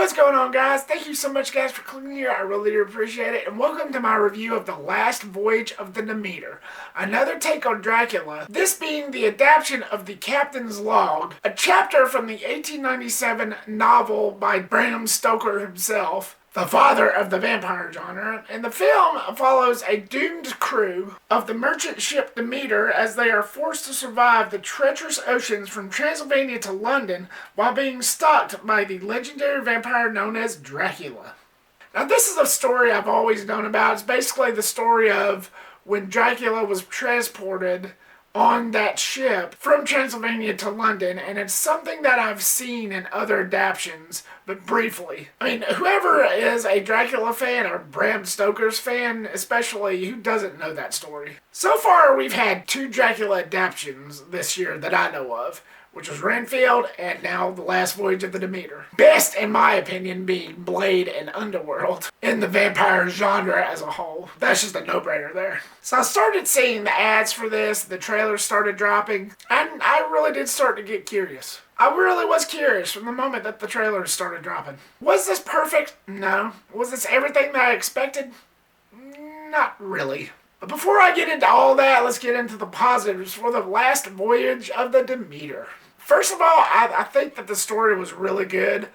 what's going on, guys? Thank you so much, guys, for clicking here. I really do appreciate it. And welcome to my review of The Last Voyage of the Demeter, another take on Dracula, this being the adaptation of The Captain's Log, a chapter from the 1897 novel by Bram Stoker himself, the father of the vampire genre, and the film follows a doomed crew of the merchant ship Demeter as they are forced to survive the treacherous oceans from Transylvania to London while being stalked by the legendary vampire known as Dracula. Now, this is a story I've always known about. It's basically the story of when Dracula was transported on that ship from Transylvania to London, and it's something that I've seen in other adaptations, but briefly. I mean, whoever is a Dracula fan or Bram Stoker's fan, especially, who doesn't know that story? So far, we've had 2 Dracula adaptations this year that I know of, which was Renfield and now The Last Voyage of the Demeter. Best, in my opinion, being Blade and Underworld in the vampire genre as a whole. That's just a no-brainer there. So I started seeing the ads for this, the trailers started dropping, and I really did start to get curious. I really was curious from the moment that the trailers started dropping. Was this perfect? No. Was this everything that I expected? Not really. But before I get into all that, let's get into the positives for The Last Voyage of the Demeter. First of all, I think that the story was really good.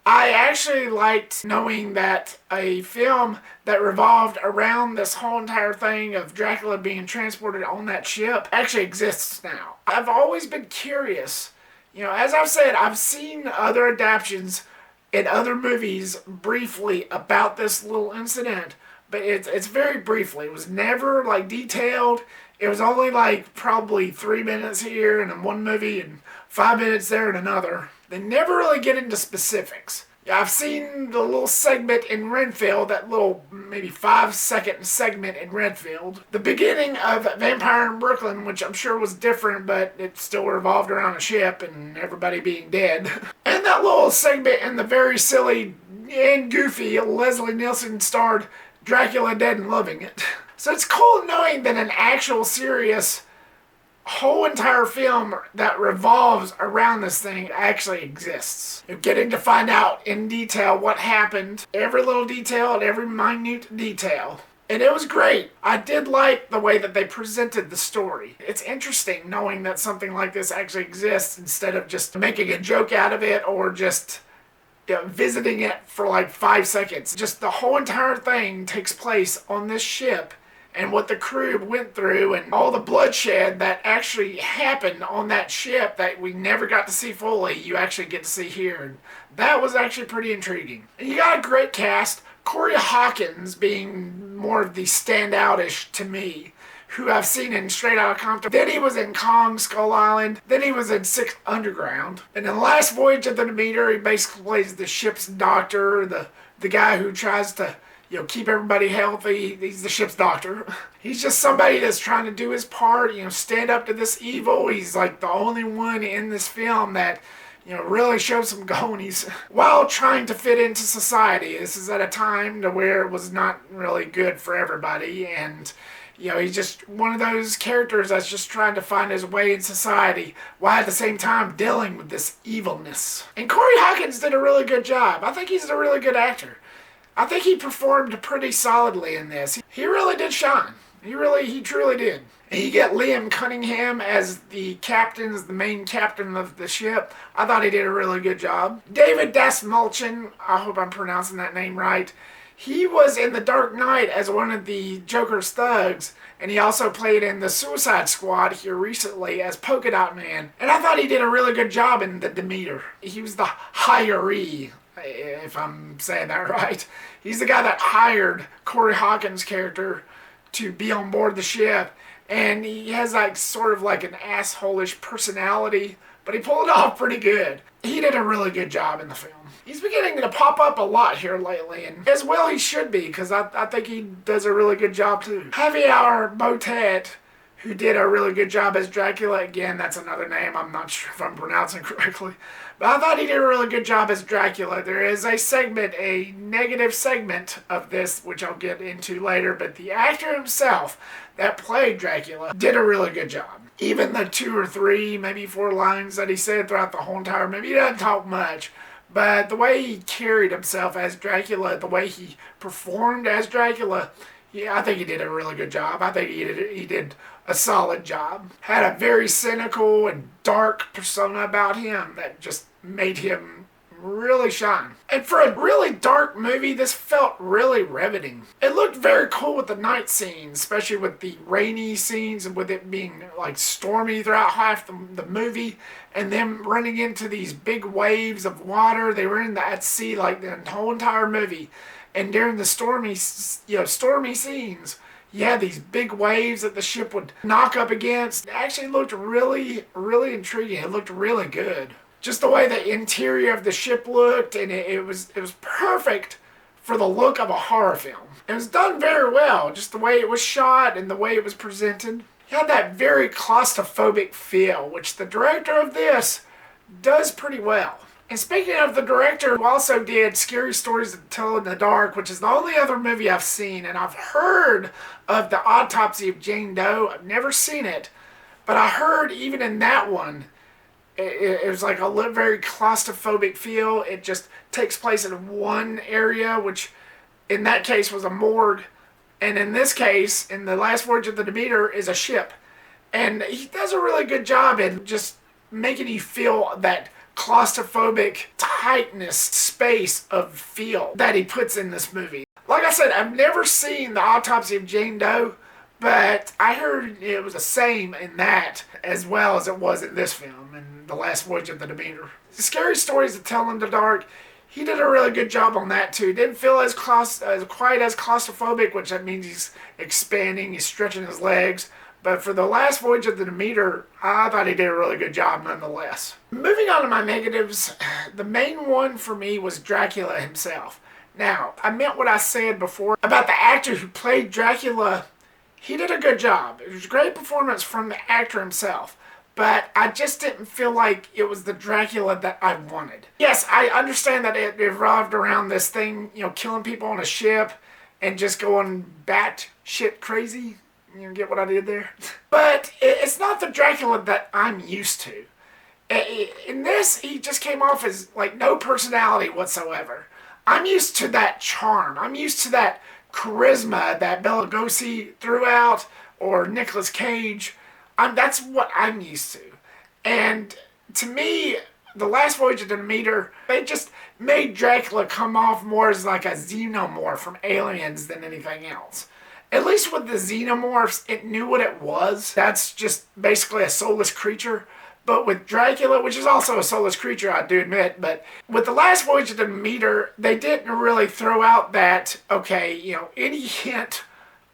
I actually liked knowing that a film that revolved around this whole entire thing of Dracula being transported on that ship actually exists now. I've always been curious. You know, as I've said, I've seen other adaptations in other movies briefly about this little incident, but it's very briefly. It was never like detailed. It was only like probably 3 minutes here in one movie and 5 minutes there in another. They never really get into specifics. I've seen the little segment in Renfield, that little maybe 5-second segment in Renfield. The beginning of Vampire in Brooklyn, which I'm sure was different, but it still revolved around a ship and everybody being dead. And that little segment in the very silly and goofy Leslie Nielsen starred Dracula Dead and Loving It. So it's cool knowing that an actual serious whole entire film that revolves around this thing actually exists. You're getting to find out in detail what happened, every little detail and every minute detail. And it was great. I did like the way that they presented the story. It's interesting knowing that something like this actually exists instead of just making a joke out of it or just visiting it for like 5 seconds. Just the whole entire thing takes place on this ship, and what the crew went through and all the bloodshed that actually happened on that ship that we never got to see fully, you actually get to see here. And that was actually pretty intriguing. And you got a great cast. Corey Hawkins being more of the standout-ish to me, who I've seen in Straight Outta Compton. Then he was in Kong Skull Island. Then he was in Six Underground. And in The Last Voyage of the Demeter, he basically plays the ship's doctor, the guy who tries to keep everybody healthy. He's the ship's doctor. He's just somebody that's trying to do his part, stand up to this evil. He's like the only one in this film that, really shows some goonies while trying to fit into society. This is at a time to where it was not really good for everybody, and he's just one of those characters that's just trying to find his way in society while at the same time dealing with this evilness. And Corey Hawkins did a really good job. I think he's a really good actor. I think he performed pretty solidly in this. He really did shine. He truly did. And you get Liam Cunningham as the main captain of the ship. I thought he did a really good job. David Dastmalchian, I hope I'm pronouncing that name right. He was in The Dark Knight as one of the Joker's thugs, and he also played in The Suicide Squad here recently as Polka Dot Man. And I thought he did a really good job in the Demeter. He was the hiree, if I'm saying that right. He's the guy that hired Corey Hawkins' character to be on board the ship, and he has sort of an asshole-ish personality, but he pulled it off pretty good. He did a really good job in the film. He's beginning to pop up a lot here lately, and as well he should be, because I think he does a really good job too. Javier Botet, who did a really good job as Dracula. Again, that's another name. I'm not sure if I'm pronouncing correctly. But I thought he did a really good job as Dracula. There is a negative segment of this, which I'll get into later, but the actor himself that played Dracula did a really good job. Even the 2 or 3, maybe 4 lines that he said throughout the whole entire movie, he doesn't talk much, But the way he carried himself as Dracula, the way he performed as Dracula, yeah, I think he did a really good job. I think he did a solid job. Had a very cynical and dark persona about him that just made him really shine. And for a really dark movie, this felt really riveting. It looked very cool with the night scenes, especially with the rainy scenes and with it being like stormy throughout half the movie, and them running into these big waves of water. They were at sea like the whole entire movie. And during the stormy scenes, you had these big waves that the ship would knock up against. It actually looked really, really intriguing. It looked really good. Just the way the interior of the ship looked, and it was perfect for the look of a horror film. It was done very well, just the way it was shot and the way it was presented. It had that very claustrophobic feel, which the director of this does pretty well. And speaking of the director, who also did Scary Stories to Tell in the Dark, which is the only other movie I've seen, and I've heard of The Autopsy of Jane Doe. I've never seen it, but I heard even in that one, it was like a very claustrophobic feel. It just takes place in one area, which in that case was a morgue. And in this case, in The Last Voyage of the Demeter, is a ship. And he does a really good job in just making you feel that claustrophobic tightness, space of feel that he puts in this movie. Like I said, I've never seen The Autopsy of Jane Doe, but I heard it was the same in that as well as it was in this film, in The Last Voyage of the Demeter. Scary Stories to Tell in the Dark, he did a really good job on that too. Didn't feel quite as claustrophobic, which that means he's expanding, he's stretching his legs. But for The Last Voyage of the Demeter, I thought he did a really good job nonetheless. Moving on to my negatives, the main one for me was Dracula himself. Now, I meant what I said before about the actor who played Dracula. He did a good job. It was a great performance from the actor himself. But I just didn't feel like it was the Dracula that I wanted. Yes, I understand that it revolved around this thing, killing people on a ship and just going batshit crazy. You get what I did there? But it's not the Dracula that I'm used to. In this, he just came off as like no personality whatsoever. I'm used to that charm. I'm used to that charisma that Bela Lugosi threw out, or Nicolas Cage. That's what I'm used to. And to me, The Last Voyage of the Demeter, they just made Dracula come off more as like a xenomorph from Aliens than anything else. At least with the xenomorphs, it knew what it was. That's just basically a soulless creature. But with Dracula, which is also a soulless creature, I do admit, but with The Last Voyage of the Demeter, they didn't really throw out that, any hint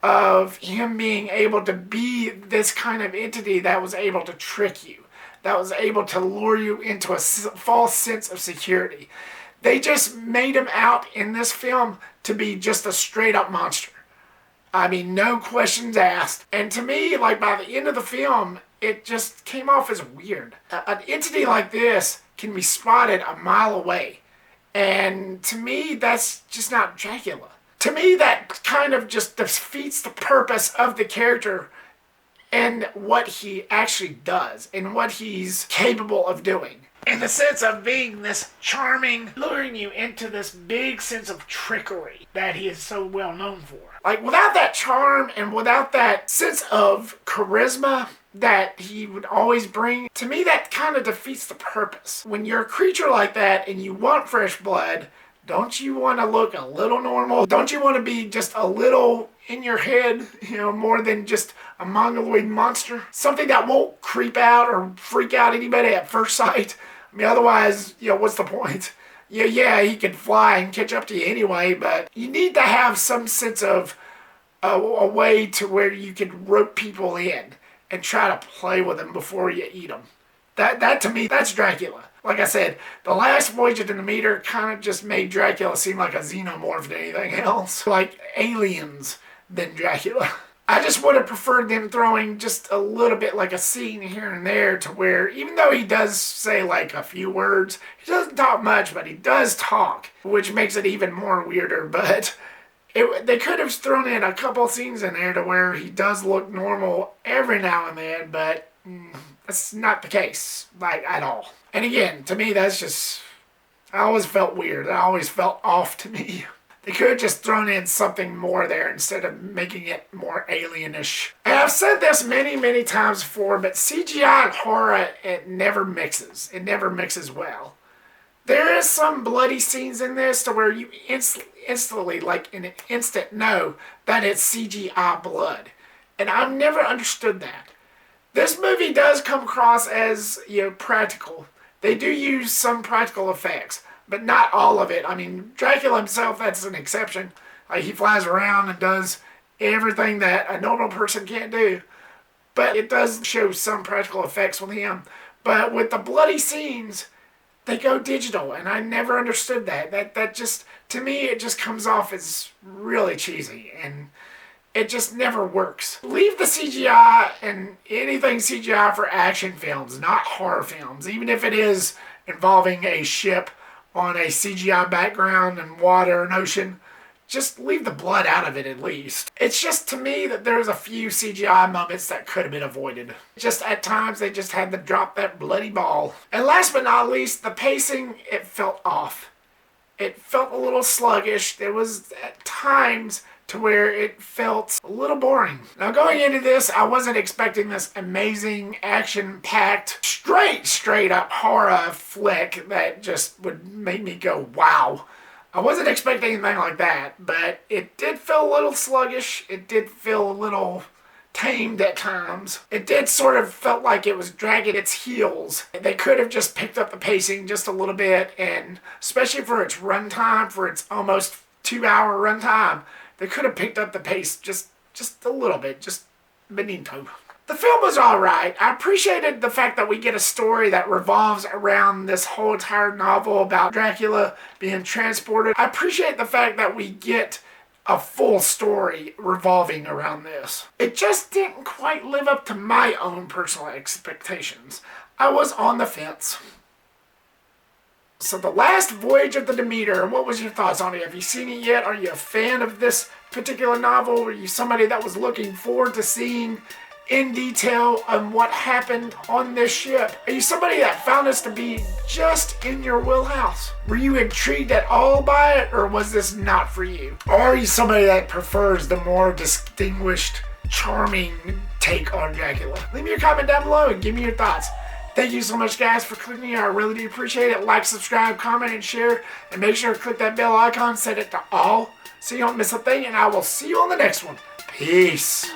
of him being able to be this kind of entity that was able to trick you, that was able to lure you into a false sense of security. They just made him out in this film to be just a straight up monster. I mean, no questions asked. And to me, like by the end of the film, it just came off as weird. An entity like this can be spotted a mile away. And to me, that's just not Dracula. To me, that kind of just defeats the purpose of the character and what he actually does and what he's capable of doing. In the sense of being this charming, luring you into this big sense of trickery that he is so well known for. Like, without that charm and without that sense of charisma that he would always bring, to me that kind of defeats the purpose. When you're a creature like that and you want fresh blood, don't you want to look a little normal? Don't you want to be just a little in your head, more than just a mongoloid monster? Something that won't creep out or freak out anybody at first sight. I mean, otherwise, what's the point? Yeah, he can fly and catch up to you anyway, but you need to have some sense of a way to where you can rope people in and try to play with them before you eat them. That to me, that's Dracula. Like I said, The Last Voyage of the Demeter kind of just made Dracula seem like a xenomorph than anything else. Like Aliens than Dracula. I just would have preferred them throwing just a little bit like a scene here and there to where, even though he does say like a few words, he doesn't talk much, but he does talk, which makes it even more weirder. But they could have thrown in a couple scenes in there to where he does look normal every now and then, but that's not the case, like, at all. And again, to me, that's I always felt weird. It always felt off to me. They could have just thrown in something more there instead of making it more alienish. And I've said this many, many times before, but CGI and horror, it never mixes. It never mixes well. There is some bloody scenes in this to where you instantly, like in an instant, know that it's CGI blood. And I've never understood that. This movie does come across as, practical. They do use some practical effects, but not all of it. I mean, Dracula himself, that's an exception. He flies around and does everything that a normal person can't do. But it does show some practical effects with him. But with the bloody scenes, they go digital, and I never understood that. That just, to me, it just comes off as really cheesy, and it just never works. Leave the CGI and anything CGI for action films, not horror films, even if it is involving a ship on a CGI background and water and ocean. Just leave the blood out of it at least. It's just to me that there's a few CGI moments that could have been avoided. Just at times they just had to drop that bloody ball. And last but not least, the pacing, it felt off. It felt a little sluggish. There was at times to where it felt a little boring. Now going into this, I wasn't expecting this amazing, action-packed, straight up horror flick that just would make me go, wow. I wasn't expecting anything like that, but it did feel a little sluggish. It did feel a little tamed at times. It did sort of felt like it was dragging its heels. They could have just picked up the pacing just a little bit, and especially for its runtime, for its almost 2-hour runtime, they could have picked up the pace just a little bit, just benito. The film was alright. I appreciated the fact that we get a story that revolves around this whole entire novel about Dracula being transported. I appreciate the fact that we get a full story revolving around this. It just didn't quite live up to my own personal expectations. I was on the fence. So the last Voyage of the Demeter, what was your thoughts on it? Have you seen it yet? Are you a fan of this particular novel? Were you somebody that was looking forward to seeing in detail on what happened on this ship? Are you somebody that found this to be just in your wheelhouse? Were you intrigued at all by it, or was this not for you? Or are you somebody that prefers the more distinguished, charming take on Dracula? Leave me your comment down below and give me your thoughts. Thank you so much, guys, for clicking here. I really do appreciate it. Like, subscribe, comment, and share. And make sure to click that bell icon, set it to all so you don't miss a thing. And I will see you on the next one. Peace.